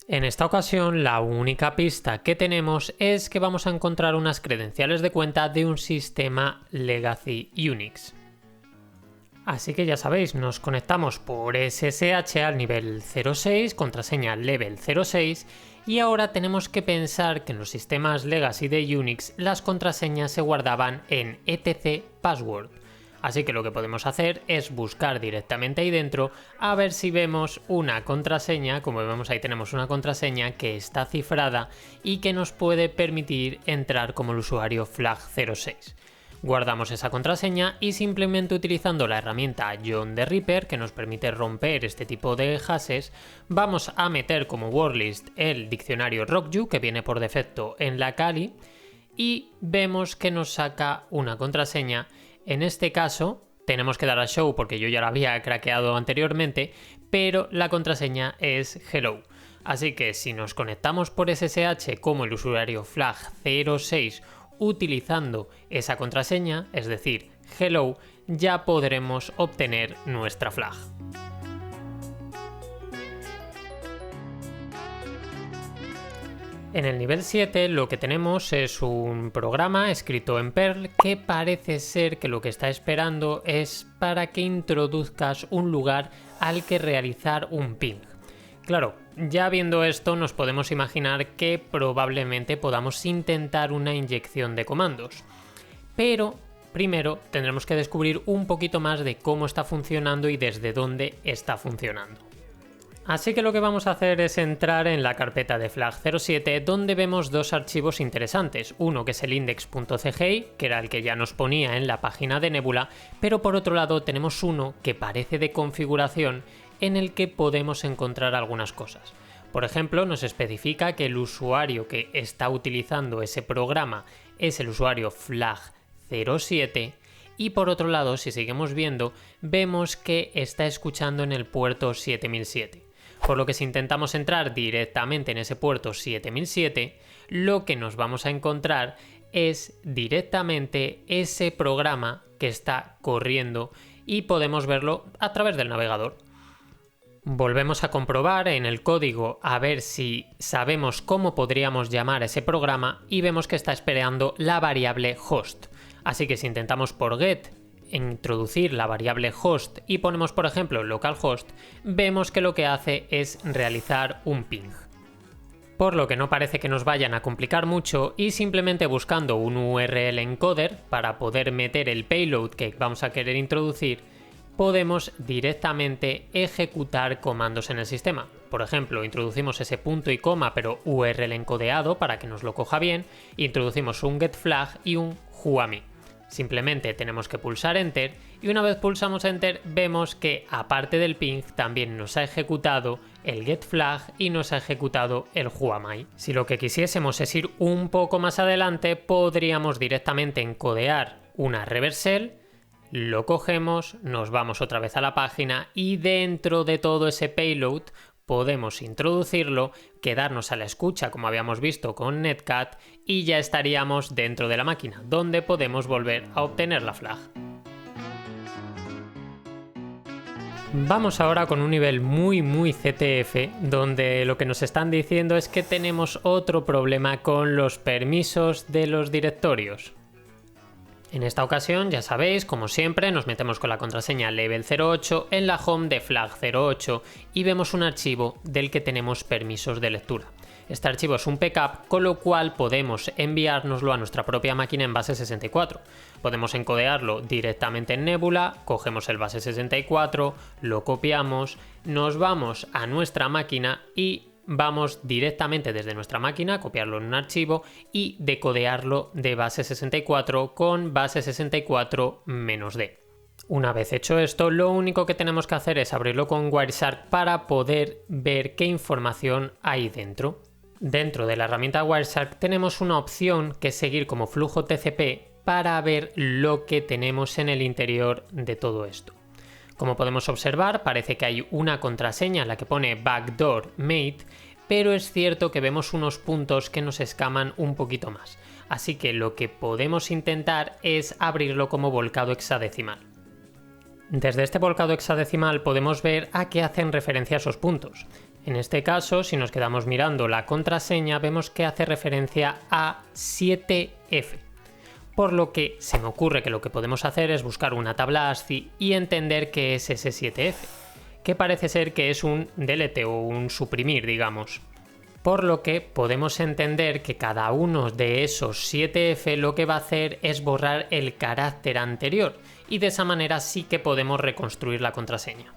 En esta ocasión, la única pista que tenemos es que vamos a encontrar unas credenciales de cuenta de un sistema Legacy Unix. Así que ya sabéis, nos conectamos por SSH al nivel 06, contraseña level 06, y ahora tenemos que pensar que en los sistemas Legacy de Unix las contraseñas se guardaban en etc password. Así que lo que podemos hacer es buscar directamente ahí dentro a ver si vemos una contraseña. Como vemos, ahí tenemos una contraseña que está cifrada y que nos puede permitir entrar como el usuario flag06. Guardamos esa contraseña y simplemente utilizando la herramienta John the Ripper, que nos permite romper este tipo de hashes, vamos a meter como wordlist el diccionario RockYou, que viene por defecto en la Kali, y vemos que nos saca una contraseña. En este caso tenemos que dar a show porque yo ya la había craqueado anteriormente, pero la contraseña es hello. Así que si nos conectamos por SSH como el usuario flag06 utilizando esa contraseña, es decir, hello, ya podremos obtener nuestra flag. En el nivel 7 lo que tenemos es un programa escrito en Perl que parece ser que lo que está esperando es para que introduzcas un lugar al que realizar un ping. Claro, ya viendo esto nos podemos imaginar que probablemente podamos intentar una inyección de comandos. Pero primero tendremos que descubrir un poquito más de cómo está funcionando y desde dónde está funcionando. Así que lo que vamos a hacer es entrar en la carpeta de flag07 donde vemos dos archivos interesantes, uno que es el index.cgi, que era el que ya nos ponía en la página de Nebula, pero por otro lado tenemos uno que parece de configuración en el que podemos encontrar algunas cosas. Por ejemplo, nos especifica que el usuario que está utilizando ese programa es el usuario flag07 y por otro lado, si seguimos viendo, vemos que está escuchando en el puerto 7007. Por lo que si intentamos entrar directamente en ese puerto 7007, lo que nos vamos a encontrar es directamente ese programa que está corriendo y podemos verlo a través del navegador. Volvemos a comprobar en el código a ver si sabemos cómo podríamos llamar a ese programa y vemos que está esperando la variable host. Así que si intentamos por get introducir la variable host y ponemos por ejemplo localhost, vemos que lo que hace es realizar un ping. Por lo que no parece que nos vayan a complicar mucho y simplemente buscando un URL encoder para poder meter el payload que vamos a querer introducir, podemos directamente ejecutar comandos en el sistema. Por ejemplo, introducimos ese punto y coma pero URL encodeado para que nos lo coja bien, introducimos un getFlag y un whoami. Simplemente tenemos que pulsar Enter y una vez pulsamos Enter vemos que aparte del ping también nos ha ejecutado el getFlag y nos ha ejecutado el whoami. Si lo que quisiésemos es ir un poco más adelante, podríamos directamente encodear una reversal, lo cogemos, nos vamos otra vez a la página y dentro de todo ese payload podemos introducirlo, quedarnos a la escucha como habíamos visto con Netcat y ya estaríamos dentro de la máquina, donde podemos volver a obtener la flag. Vamos ahora con un nivel muy CTF, donde lo que nos están diciendo es que tenemos otro problema con los permisos de los directorios. En esta ocasión, ya sabéis, como siempre, nos metemos con la contraseña level08 en la home de flag08 y vemos un archivo del que tenemos permisos de lectura. Este archivo es un pcap, con lo cual podemos enviárnoslo a nuestra propia máquina en base 64. Podemos encodearlo directamente en Nebula, cogemos el base 64, lo copiamos, nos vamos a nuestra máquina y vamos directamente desde nuestra máquina a copiarlo en un archivo y decodearlo de base 64 con base 64-D. Una vez hecho esto, lo único que tenemos que hacer es abrirlo con Wireshark para poder ver qué información hay dentro. Dentro de la herramienta Wireshark tenemos una opción que es seguir como flujo TCP para ver lo que tenemos en el interior de todo esto. Como podemos observar, parece que hay una contraseña en la que pone backdoor mate, pero es cierto que vemos unos puntos que nos escaman un poquito más. Así que lo que podemos intentar es abrirlo como volcado hexadecimal. Desde este volcado hexadecimal podemos ver a qué hacen referencia esos puntos. En este caso, si nos quedamos mirando la contraseña, vemos que hace referencia a 7F. Por lo que se me ocurre que lo que podemos hacer es buscar una tabla ASCII y entender qué es ese 7F, que parece ser que es un delete o un suprimir, digamos. Por lo que podemos entender que cada uno de esos 7F lo que va a hacer es borrar el carácter anterior, y de esa manera sí que podemos reconstruir la contraseña.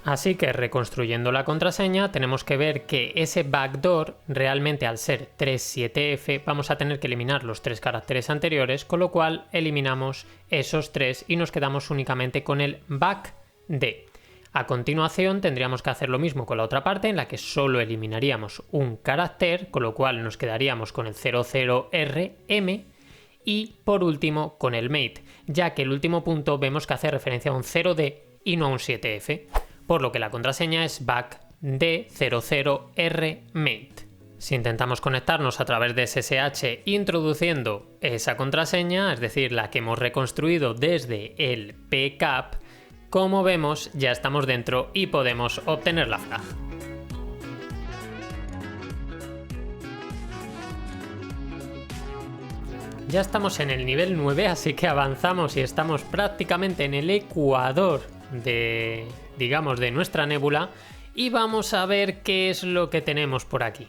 Así que reconstruyendo la contraseña tenemos que ver que ese backdoor realmente, al ser 37F, vamos a tener que eliminar los 3 caracteres anteriores, con lo cual eliminamos esos 3 y nos quedamos únicamente con el backd. A continuación tendríamos que hacer lo mismo con la otra parte, en la que solo eliminaríamos un carácter, con lo cual nos quedaríamos con el 00rm, y por último con el mate, ya que el último punto vemos que hace referencia a un 0D y no a un 7F, por lo que la contraseña es backd00rmate. Si intentamos conectarnos a través de SSH introduciendo esa contraseña, es decir, la que hemos reconstruido desde el PCAP, como vemos ya estamos dentro y podemos obtener la flag. Ya estamos en el nivel 9, así que avanzamos y estamos prácticamente en el ecuador de nuestra nébula, y vamos a ver qué es lo que tenemos por aquí.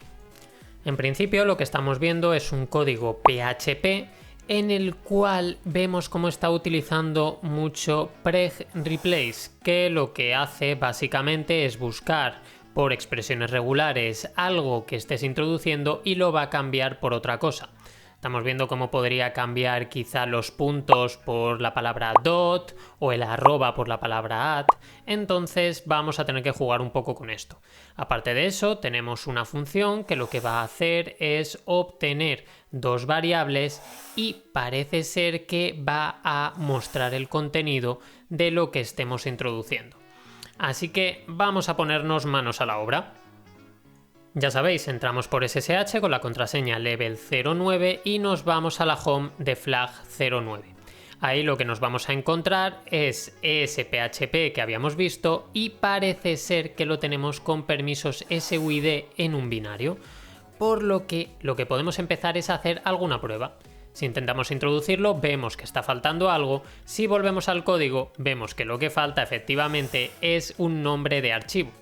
En principio lo que estamos viendo es un código PHP en el cual vemos cómo está utilizando mucho preg replace, que lo que hace básicamente es buscar por expresiones regulares algo que estés introduciendo y lo va a cambiar por otra cosa. Estamos viendo cómo podría cambiar quizá los puntos por la palabra dot o el arroba por la palabra at, entonces vamos a tener que jugar un poco con esto. Aparte de eso, tenemos una función que lo que va a hacer es obtener 2 variables y parece ser que va a mostrar el contenido de lo que estemos introduciendo. Así que vamos a ponernos manos a la obra. Ya sabéis, entramos por SSH con la contraseña level 09 y nos vamos a la home de flag 09. Ahí lo que nos vamos a encontrar es ese PHP que habíamos visto y parece ser que lo tenemos con permisos SUID en un binario, por lo que podemos empezar es hacer alguna prueba. Si intentamos introducirlo, vemos que está faltando algo. Si volvemos al código, vemos que lo que falta efectivamente es un nombre de archivo.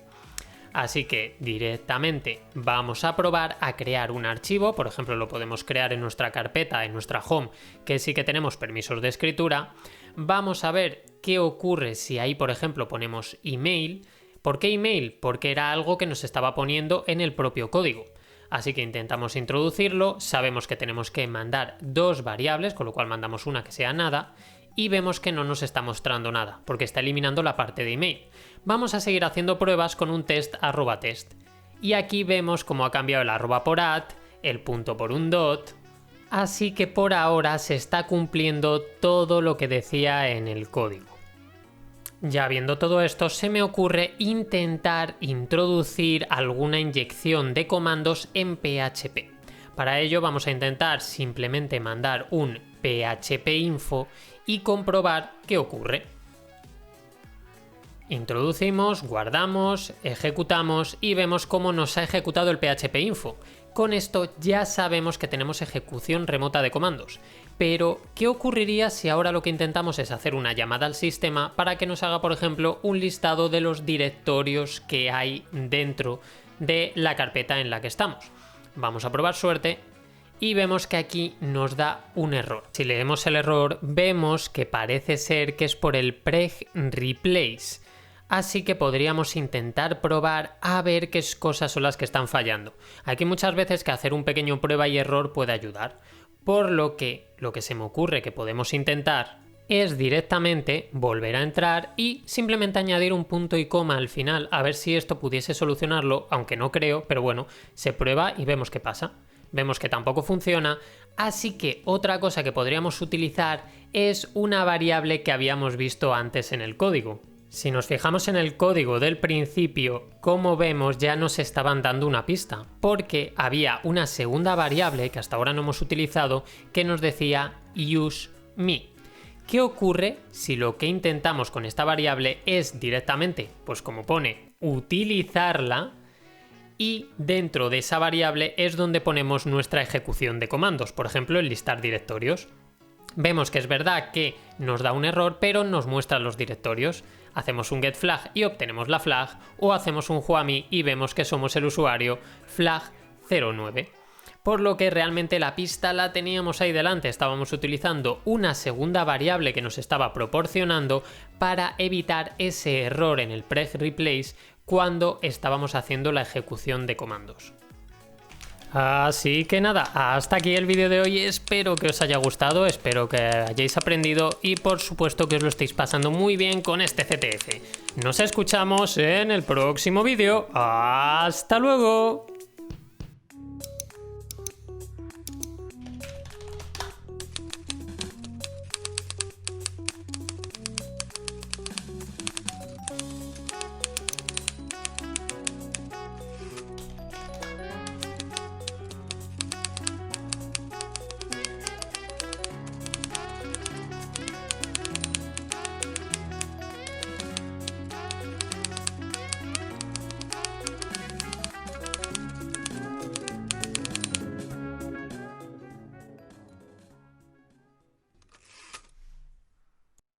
Así que directamente vamos a probar a crear un archivo. Por ejemplo, lo podemos crear en nuestra carpeta, en nuestra home, que sí que tenemos permisos de escritura. Vamos a ver qué ocurre si ahí, por ejemplo, ponemos email. ¿Por qué email? Porque era algo que nos estaba poniendo en el propio código. Así que intentamos introducirlo, sabemos que tenemos que mandar 2 variables, con lo cual mandamos una que sea nada, y vemos que no nos está mostrando nada, porque está eliminando la parte de email. Vamos a seguir haciendo pruebas con un test @test. Y aquí vemos cómo ha cambiado el arroba por at, el punto por un dot. Así que por ahora se está cumpliendo todo lo que decía en el código. Ya viendo todo esto, se me ocurre intentar introducir alguna inyección de comandos en PHP. Para ello vamos a intentar simplemente mandar un php-info y comprobar qué ocurre. Introducimos, guardamos, ejecutamos y vemos cómo nos ha ejecutado el php-info. Con esto ya sabemos que tenemos ejecución remota de comandos. Pero, ¿qué ocurriría si ahora lo que intentamos es hacer una llamada al sistema para que nos haga, por ejemplo, un listado de los directorios que hay dentro de la carpeta en la que estamos? Vamos a probar suerte y vemos que aquí nos da un error. Si leemos el error, vemos que parece ser que es por el preg replace. Así que podríamos intentar probar a ver qué cosas son las que están fallando. Aquí muchas veces que hacer un pequeño prueba y error puede ayudar. Por lo que se me ocurre que podemos intentar es directamente volver a entrar y simplemente añadir un punto y coma al final, a ver si esto pudiese solucionarlo, aunque no creo, pero bueno, se prueba y vemos qué pasa. Vemos que tampoco funciona, así que otra cosa que podríamos utilizar es una variable que habíamos visto antes en el código. Si nos fijamos en el código del principio, como vemos ya nos estaban dando una pista, porque había una segunda variable que hasta ahora no hemos utilizado que nos decía useMe. ¿Qué ocurre si lo que intentamos con esta variable es directamente, pues como pone, utilizarla? y dentro de esa variable es donde ponemos nuestra ejecución de comandos, por ejemplo, enlistar directorios. Vemos que es verdad que nos da un error, pero nos muestra los directorios. Hacemos un getFlag y obtenemos la flag, o hacemos un whoami y vemos que somos el usuario flag09. Por lo que realmente la pista la teníamos ahí delante, estábamos utilizando una segunda variable que nos estaba proporcionando para evitar ese error en el preg replace cuando estábamos haciendo la ejecución de comandos. Así que nada, hasta aquí el vídeo de hoy, espero que os haya gustado, espero que hayáis aprendido y por supuesto que os lo estéis pasando muy bien con este CTF. Nos escuchamos en el próximo vídeo, ¡hasta luego!